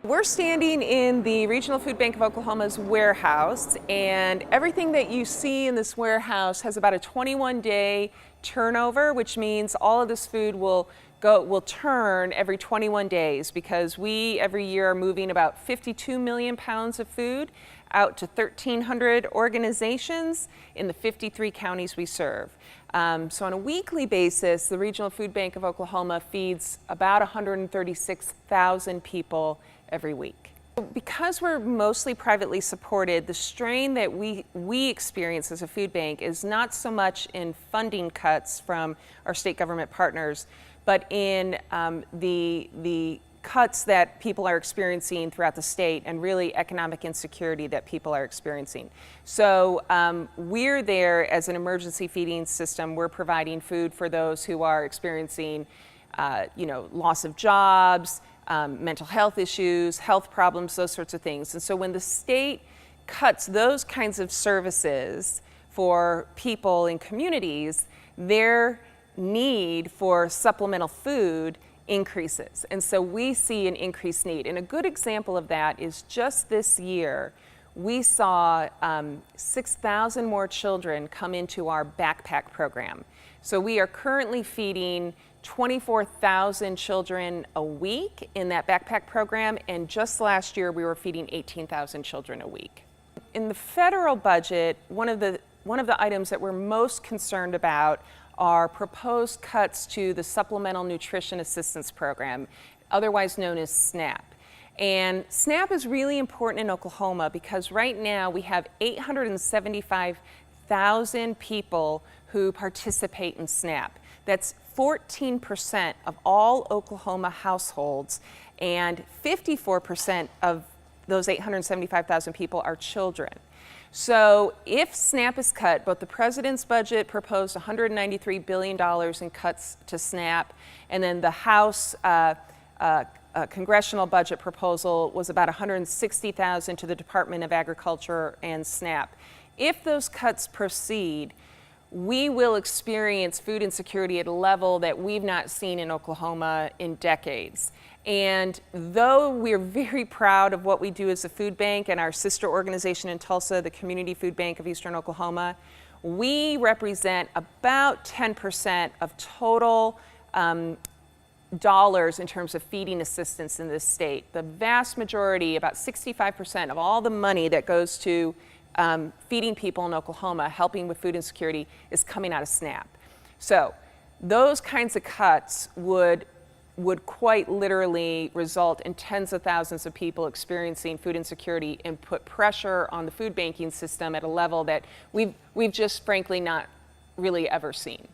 We're standing in the Regional Food Bank of Oklahoma's warehouse, and everything that you see in this warehouse has about a 21-day turnover, which means all of this food will turn every 21 days because we every year are moving about 52 million pounds of food out to 1,300 organizations in the 53 counties we serve. So on a weekly basis, the Regional Food Bank of Oklahoma feeds about 136,000 people every week. Because we're mostly privately supported, the strain that we experience as a food bank is not so much in funding cuts from our state government partners, but in the cuts that people are experiencing throughout the state and really economic insecurity that people are experiencing. So we're there as an emergency feeding system. We're providing food for those who are experiencing loss of jobs, mental health issues, health problems, those sorts of things. And so when the state cuts those kinds of services for people in communities, their need for supplemental food increases. And so we see an increased need. And a good example of that is just this year, we saw 6,000 more children come into our backpack program. So we are currently feeding 24,000 children a week in that backpack program, and just last year we were feeding 18,000 children a week. In the federal budget, one of the items that we're most concerned about are proposed cuts to the Supplemental Nutrition Assistance Program, otherwise known as SNAP. And SNAP is really important in Oklahoma because right now we have 875,000 people who participate in SNAP. That's 14% of all Oklahoma households, and 54% of those 875,000 people are children. So if SNAP is cut, both the president's budget proposed $193 billion in cuts to SNAP, and then the House congressional budget proposal was about $160,000 to the Department of Agriculture and SNAP. If those cuts proceed, we will experience food insecurity at a level that we've not seen in Oklahoma in decades. And though we're very proud of what we do as a food bank and our sister organization in Tulsa, the Community Food Bank of Eastern Oklahoma, we represent about 10% of total dollars in terms of feeding assistance in this state. The vast majority, about 65% of all the money that goes to feeding people in Oklahoma, helping with food insecurity, is coming out of SNAP. So those kinds of cuts would quite literally result in tens of thousands of people experiencing food insecurity and put pressure on the food banking system at a level that we've just frankly not really ever seen.